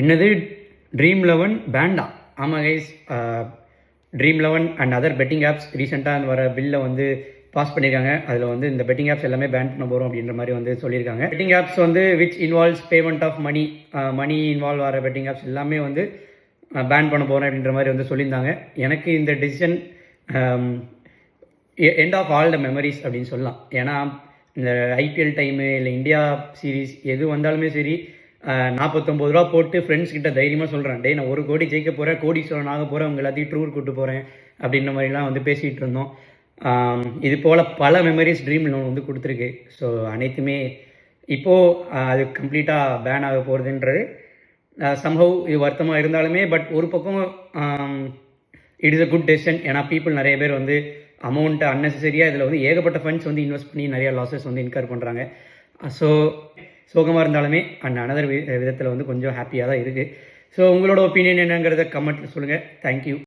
என்னது dream Eleven பேண்டா? ஆமாம் guys, Dream Eleven and other betting apps ரீசெண்டாக வர பில்லை வந்து பாஸ் பண்ணியிருக்காங்க. அதில் வந்து இந்த பெட்டிங் ஆப்ஸ் எல்லாமே பேன் பண்ண போகிறோம் அப்படின்ற மாதிரி வந்து சொல்லியிருக்காங்க. பெட்டிங் ஆப்ஸ் வந்து which involves payment of money involve ஆகிற பெட்டிங் ஆப்ஸ் எல்லாமே வந்து பேன் பண்ண போகிறேன் அப்படின்ற மாதிரி வந்து சொல்லியிருந்தாங்க. எனக்கு இந்த decision end of all the memories அப்படின்னு சொல்லலாம். ஏன்னா இந்த ஐபிஎல் டைமு இல்லை இந்தியா சீரீஸ் எது வந்தாலுமே சரி, 49 ரூபா போட்டு ஃப்ரெண்ட்ஸ் கிட்ட தைரியமாக சொல்கிறேன், டே நான் 1 கோடி ஜெயிக்க போகிறேன், கோடீஸ்வரன் ஆக போகிறேன், உங்கள் எல்லாத்தையும் டூர் கூப்பிட்டு போகிறேன் அப்படின்ற மாதிரிலாம் வந்து பேசிகிட்டு இருந்தோம். இது போல் பல மெமரிஸ் ட்ரீம் லோன் வந்து கொடுத்துருக்கு. ஸோ அனைத்துமே இப்போது அது கம்ப்ளீட்டாக பேன் ஆக போகிறதுன்றது சம்ஹவ் இது வருத்தமாக இருந்தாலுமே, பட் ஒரு பக்கம் it is a good decision. ஏன்னா பீப்புள் நிறைய பேர் வந்து அமௌண்ட்டு அன்னெசரியாக இதில் வந்து ஏகப்பட்ட ஃபண்ட்ஸ் வந்து இன்வெஸ்ட் பண்ணி நிறையா லாஸஸ் வந்து இன்கர் பண்ணுறாங்க. ஸோ சோகமாக இருந்தாலுமே அண்ட் அனதர் விதத்தில் வந்து கொஞ்சம் ஹாப்பியாக தான் இருக்குது. ஸோ உங்களோட ஒப்பீனியன் என்னங்கிறத கமெண்ட்டில் சொல்லுங்கள். தேங்க்யூ.